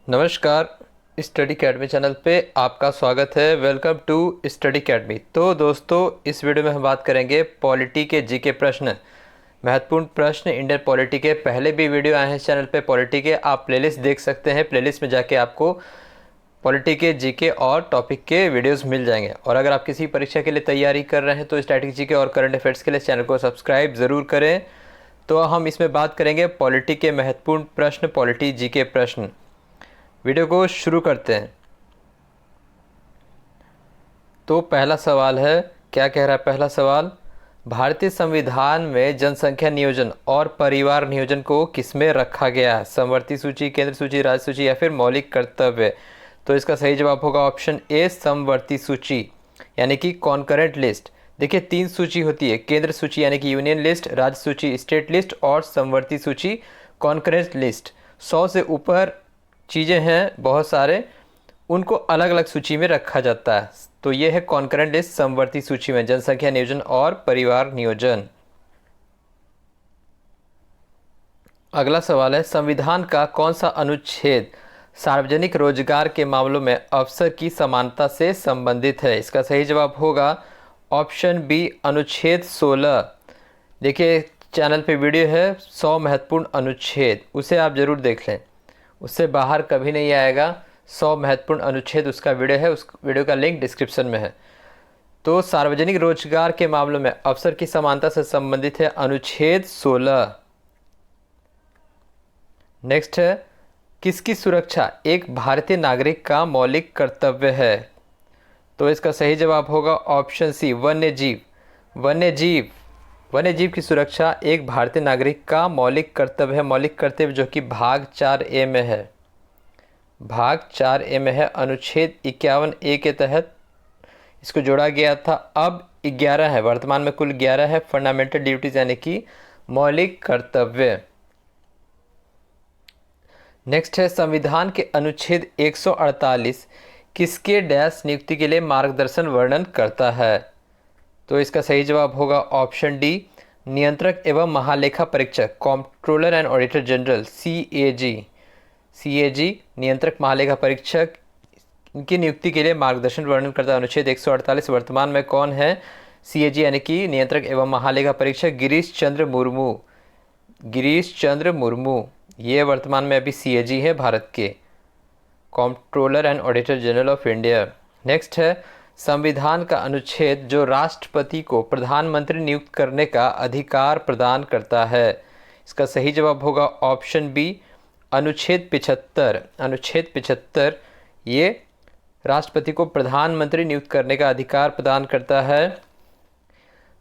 नमस्कार। Study academy channel पे आपका स्वागत है। Welcome to study academy. तो दोस्तों, इस वीडियो में हम बात करेंगे पॉलिटी के जीके प्रश्न, महत्वपूर्ण प्रश्न इंडियन पॉलिटी के। पहले भी वीडियो आए हैं इस चैनल पे पॉलिटी के, आप प्लेलिस्ट देख सकते हैं। प्लेलिस्ट में जाके आपको पॉलिटी के जीके और टॉपिक के वीडियोस मिल जाएंगे। और अगर आप किसी परीक्षा के लिए तैयारी कर रहे हैं तो स्टैटिक जीके और करंट अफेयर्स के लिए चैनल को सब्सक्राइब ज़रूर करें। तो हम इसमें बात करेंगे पॉलिटी के महत्वपूर्ण प्रश्न, पॉलिटी जीके प्रश्न। वीडियो को शुरू करते हैं। तो पहला सवाल है, क्या कह रहा है पहला सवाल? भारतीय संविधान में जनसंख्या नियोजन और परिवार नियोजन को किसमें रखा गया है? समवर्ती सूची, केंद्र सूची, राज्य सूची या फिर मौलिक कर्तव्य? तो इसका सही जवाब होगा ऑप्शन ए, समवर्ती सूची, यानी कि कॉन्करेंट लिस्ट। देखिए, 3 सूची होती है, केंद्र सूची यानी कि यूनियन लिस्ट, राज्य सूची स्टेट लिस्ट और समवर्ती सूची कॉन्करेंट लिस्ट। 100 से ऊपर चीज़ें हैं बहुत सारे, उनको अलग अलग सूची में रखा जाता है। तो ये है कॉन्करेंट लिस्ट, समवर्ती सूची में जनसंख्या नियोजन और परिवार नियोजन। अगला सवाल है, संविधान का कौन सा अनुच्छेद सार्वजनिक रोजगार के मामलों में अवसर की समानता से संबंधित है? इसका सही जवाब होगा ऑप्शन बी, अनुच्छेद 16। देखिए, चैनल पे वीडियो है 100 महत्वपूर्ण अनुच्छेद, उसे आप जरूर देख लें, उससे बाहर कभी नहीं आएगा। 100 महत्वपूर्ण अनुच्छेद उसका वीडियो है, उस वीडियो का लिंक डिस्क्रिप्शन में है। तो सार्वजनिक रोजगार के मामलों में अवसर की समानता से संबंधित है अनुच्छेद 16। नेक्स्ट है, किसकी सुरक्षा एक भारतीय नागरिक का मौलिक कर्तव्य है? तो इसका सही जवाब होगा ऑप्शन सी, वन्य जीव। वन्य जीव की सुरक्षा एक भारतीय नागरिक का मौलिक कर्तव्य है। मौलिक कर्तव्य जो कि भाग 4A में है, भाग 4A में है, अनुच्छेद 51A के तहत इसको जोड़ा गया था। अब 11 है, वर्तमान में कुल 11 है फंडामेंटल ड्यूटीज, यानी कि मौलिक कर्तव्य। नेक्स्ट है, संविधान के अनुच्छेद 148 किसके डैश नियुक्ति के लिए मार्गदर्शन वर्णन करता है? तो इसका सही जवाब होगा ऑप्शन डी, नियंत्रक एवं महालेखा परीक्षक, comptroller and auditor general, CAG, नियंत्रक महालेखा परीक्षक, इनकी नियुक्ति के लिए मार्गदर्शन वर्णन करता है अनुच्छेद 148। वर्तमान में कौन है CAG यानी कि नियंत्रक एवं महालेखा परीक्षक? गिरीश चंद्र मुर्मू, ये वर्तमान में अभी CAG है भारत के, comptroller and auditor general of India. Next है, संविधान का अनुच्छेद जो राष्ट्रपति को प्रधानमंत्री नियुक्त करने का अधिकार प्रदान करता है? इसका सही जवाब होगा ऑप्शन बी, अनुच्छेद 75। अनुच्छेद 75 ये राष्ट्रपति को प्रधानमंत्री नियुक्त करने का अधिकार प्रदान करता है।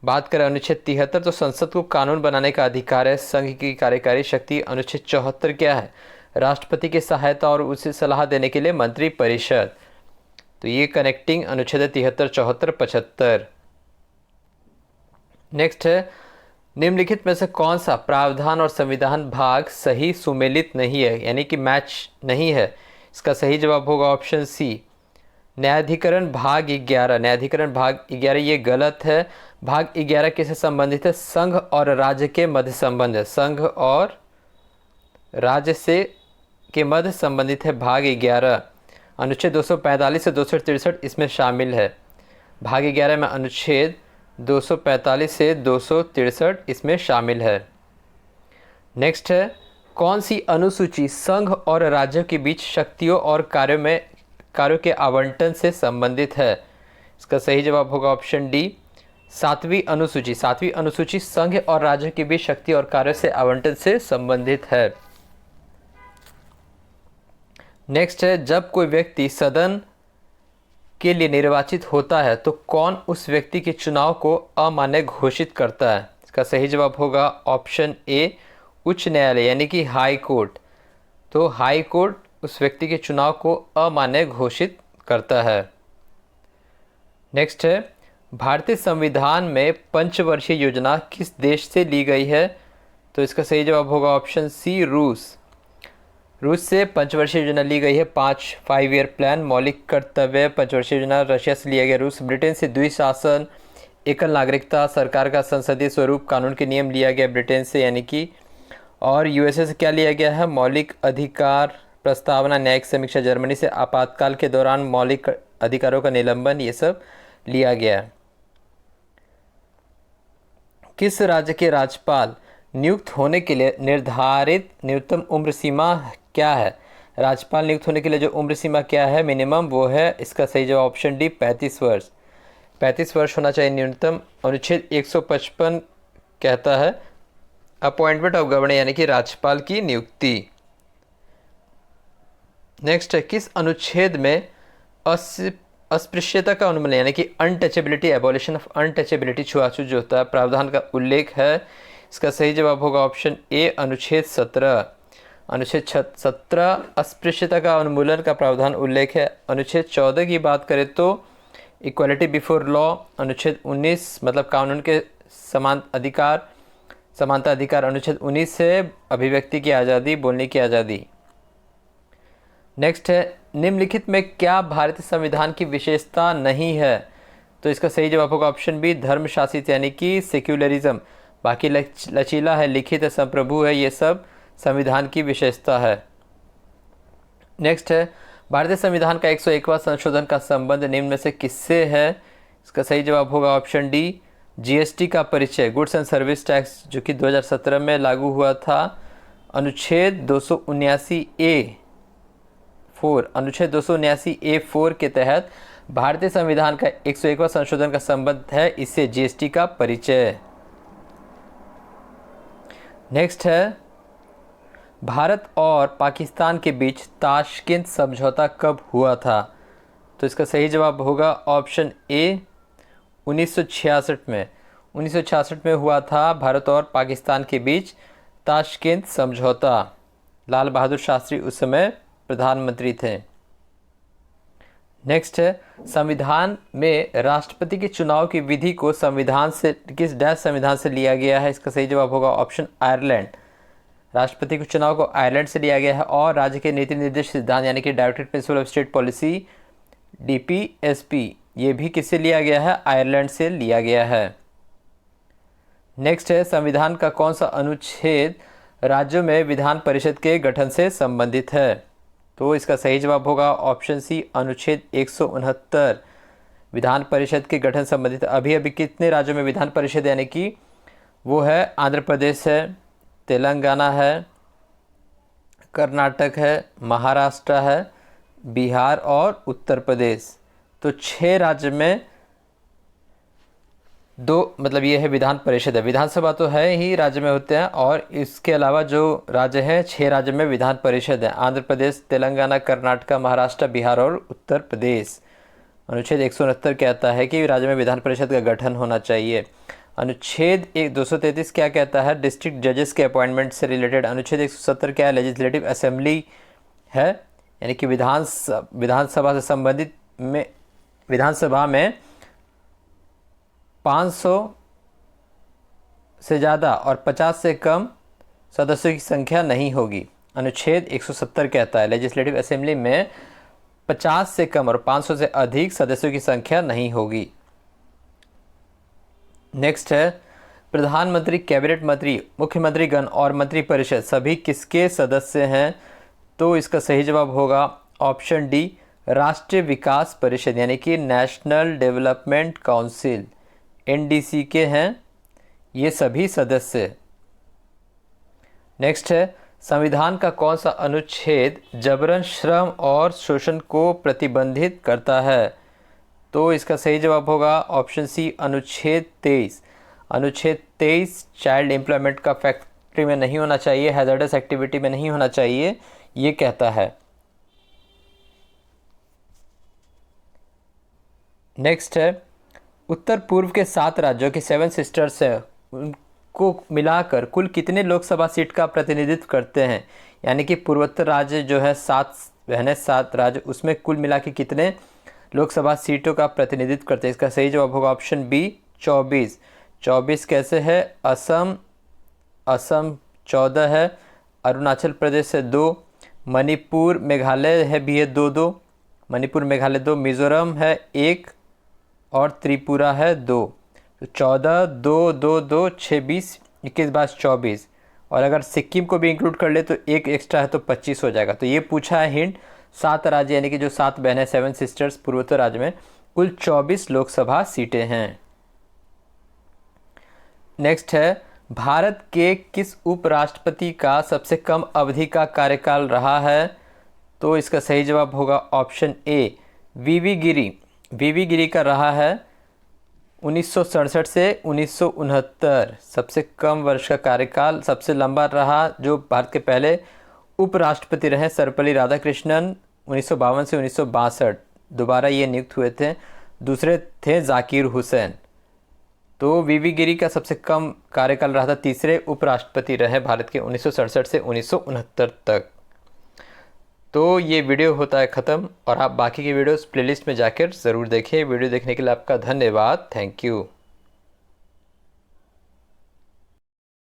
बात करें अनुच्छेद 73, तो संसद को कानून बनाने का अधिकार है, संघ की कार्यकारी शक्ति। अनुच्छेद 74 क्या है? राष्ट्रपति की सहायता और उसे सलाह देने के लिए मंत्री परिषद। तो ये कनेक्टिंग अनुच्छेद 73, 74, 75। नेक्स्ट है, निम्नलिखित में से कौन सा प्रावधान और संविधान भाग सही सुमेलित नहीं है, यानी कि मैच नहीं है? इसका सही जवाब होगा ऑप्शन सी, न्यायाधिकरण भाग 11। न्यायाधिकरण भाग 11 ये गलत है। भाग 11 किससे संबंधित है? संघ और राज्य के मध्य संबंध है, संघ और राज्य से के मध्य संबंधित है भाग 11। अनुच्छेद 245 से 263 इसमें शामिल है। भाग 11 में अनुच्छेद 245 से 263 इसमें शामिल है। नेक्स्ट है, कौन सी अनुसूची संघ और राज्यों के बीच शक्तियों और कार्यों के आवंटन से संबंधित है? इसका सही जवाब होगा ऑप्शन डी, 7वीं अनुसूची। 7वीं अनुसूची संघ और राज्यों के बीच शक्ति और कार्यों से आवंटन से संबंधित है। नेक्स्ट है, जब कोई व्यक्ति सदन के लिए निर्वाचित होता है तो कौन उस व्यक्ति के चुनाव को अमान्य घोषित करता है? इसका सही जवाब होगा ऑप्शन ए, उच्च न्यायालय यानी कि हाई कोर्ट। तो हाई कोर्ट उस व्यक्ति के चुनाव को अमान्य घोषित करता है। नेक्स्ट है, भारतीय संविधान में पंचवर्षीय योजना किस देश से ली गई है? तो इसका सही जवाब होगा ऑप्शन सी, रूस से पंचवर्षीय योजना ली गई है। 5 ईयर प्लान, मौलिक कर्तव्य, पंचवर्षीय योजना रशिया से लिया गया रूस। ब्रिटेन से द्विशासन, एकल नागरिकता, सरकार का संसदीय स्वरूप, कानून के नियम लिया गया ब्रिटेन से, यानी कि। और USA से क्या लिया गया है? मौलिक अधिकार, प्रस्तावना, न्यायिक समीक्षा, जर्मनी से आपातकाल के दौरान मौलिक अधिकारों का निलंबन, ये सब लिया गया। किस राज्य के राज्यपाल नियुक्त होने के लिए निर्धारित न्यूनतम उम्र सीमा क्या है? राज्यपाल नियुक्त होने के लिए जो उम्र सीमा क्या है मिनिमम, वो है, इसका सही जवाब ऑप्शन डी 35 वर्ष। 35 वर्ष होना चाहिए न्यूनतम। अनुच्छेद 155 कहता है अपॉइंटमेंट ऑफ गवर्नर यानी कि राज्यपाल की नियुक्ति। नेक्स्ट है, किस अनुच्छेद में अस्पृश्यता का उन्मूलन यानी कि अनटचेबिलिटी, एबॉलिशन ऑफ अनटचेबिलिटी, छुआछूत जो होता है, प्रावधान का उल्लेख है? इसका सही जवाब होगा ऑप्शन ए अनुच्छेद 17। अनुच्छेद 17 अस्पृश्यता का उन्मूलन का प्रावधान उल्लेख है। अनुच्छेद 14 की बात करें तो इक्वालिटी बिफोर लॉ। अनुच्छेद 19 मतलब कानून के समान अधिकार, समानता अधिकार। अनुच्छेद 19 से अभिव्यक्ति की आज़ादी, बोलने की आज़ादी। नेक्स्ट है, निम्नलिखित में क्या भारतीय संविधान की विशेषता नहीं है? तो इसका सही जवाब होगा ऑप्शन बी धर्म शासित यानी कि सेक्युलरिज्म। बाकी लचीला है, लिखित है, संप्रभु है, ये सब संविधान की विशेषता है। नेक्स्ट है, भारतीय संविधान का 101वां संशोधन का संबंध निम्न में से किससे है? इसका सही जवाब होगा ऑप्शन डी जीएसटी का परिचय, गुड्स एंड सर्विस टैक्स, जो कि 2017 में लागू हुआ था। अनुच्छेद 279A4, अनुच्छेद 279A4 के तहत भारतीय संविधान का 101वां संशोधन का संबंध है इससे जीएसटी का परिचय। नेक्स्ट है, भारत और पाकिस्तान के बीच ताशकंद समझौता कब हुआ था? तो इसका सही जवाब होगा ऑप्शन ए 1966 में। 1966 में हुआ था भारत और पाकिस्तान के बीच ताशकंद समझौता। लाल बहादुर शास्त्री उस समय प्रधानमंत्री थे। नेक्स्ट है, संविधान में राष्ट्रपति के चुनाव की विधि को संविधान से किस डैश संविधान से लिया गया है? इसका सही जवाब होगा ऑप्शन आयरलैंड। राष्ट्रपति के चुनाव को आयरलैंड से लिया गया है और राज्य के नीति निर्देश सिद्धांत यानी कि directed principle of state policy DPSP, ये भी किससे लिया गया है? आयरलैंड से लिया गया है। नेक्स्ट है, संविधान का कौन सा अनुच्छेद राज्यों में विधान परिषद के गठन से संबंधित है? तो इसका सही जवाब होगा ऑप्शन सी अनुच्छेद 169, विधान परिषद के गठन संबंधित। अभी अभी कितने राज्यों में विधान परिषद यानी कि वो है आंध्र प्रदेश है, तेलंगाना है, कर्नाटक है, महाराष्ट्र है, बिहार और उत्तर प्रदेश। तो 6 राज्य में 2 मतलब ये है विधान परिषद है। विधानसभा तो है ही राज्य में होते हैं और इसके अलावा जो राज्य हैं 6 राज्य में विधान परिषद है, आंध्र प्रदेश, तेलंगाना, कर्नाटक, महाराष्ट्र, बिहार और उत्तर प्रदेश। अनुच्छेद 169 कहता है कि राज्य में विधान परिषद का गठन होना चाहिए। अनुच्छेद 233 क्या कहता है? डिस्ट्रिक्ट जजेस के अपॉइंटमेंट से रिलेटेड। अनुच्छेद 170 क्या है? लेजिस्लेटिव असेंबली है यानी कि विधानसभा से संबंधित में विधानसभा में 500 से ज़्यादा और 50 से कम सदस्यों की संख्या नहीं होगी। अनुच्छेद 170 कहता है लेजिस्लेटिव असेंबली में 50 से कम और 500 से अधिक सदस्यों की संख्या नहीं होगी। नेक्स्ट है, प्रधानमंत्री, कैबिनेट मंत्री, मुख्यमंत्रीगण और मंत्रिपरिषद सभी किसके सदस्य हैं? तो इसका सही जवाब होगा ऑप्शन डी राष्ट्रीय विकास परिषद यानी कि नेशनल डेवलपमेंट काउंसिल, NDC के हैं ये सभी सदस्य। नेक्स्ट है, संविधान का कौन सा अनुच्छेद जबरन श्रम और शोषण को प्रतिबंधित करता है? तो इसका सही जवाब होगा ऑप्शन सी अनुच्छेद 23। अनुच्छेद 23 चाइल्ड एम्प्लॉयमेंट का फैक्ट्री में नहीं होना चाहिए, हैजर्डस एक्टिविटी में नहीं होना चाहिए, ये कहता है। नेक्स्ट है, उत्तर पूर्व के 7 राज्यों के 7 सिस्टर्स हैं उनको मिलाकर कुल कितने लोकसभा सीट का प्रतिनिधित्व करते हैं? यानी कि पूर्वोत्तर राज्य जो है 7 बहनें 7 राज्य, उसमें कुल मिला के कितने लोकसभा सीटों का प्रतिनिधित्व करते हैं? इसका सही जवाब होगा ऑप्शन बी 24। 24 कैसे है? असम 14 है, अरुणाचल प्रदेश है 2, मणिपुर मेघालय है भी है 2, मणिपुर मेघालय 2, मिजोरम है 1 और त्रिपुरा है 2। तो 14, 2, 2, 2, 6, 20, 21, 22, 24। और अगर सिक्किम को भी इंक्लूड कर ले तो एक एक्स्ट्रा है तो 25 हो जाएगा। तो ये पूछा है हिंट, 7 राज्य यानी कि जो 7 बहनें 7 सिस्टर्स पूर्वोत्तर राज्य में कुल 24 लोकसभा सीटें हैं। नेक्स्ट है, भारत के किस उपराष्ट्रपति का सबसे कम अवधि का कार्यकाल रहा है? तो इसका सही जवाब होगा ऑप्शन ए, वीवी गिरी। वीवी गिरी का रहा है 1967 से 1969, सबसे कम वर्ष का कार्यकाल। सबसे लंबा रहा जो भारत के पहले उपराष्ट्रपति रहे सर्वपल्ली राधाकृष्णन 1952 से 1962, दोबारा ये नियुक्त हुए थे। दूसरे थे जाकिर हुसैन। तो वीवी गिरी का सबसे कम कार्यकाल रहा था, तीसरे उपराष्ट्रपति रहे भारत के 1967 से 1969 तक। तो ये वीडियो होता है ख़त्म, और आप बाकी की वीडियोस प्लेलिस्ट में जाकर ज़रूर देखें। वीडियो देखने के लिए आपका धन्यवाद। Thank you.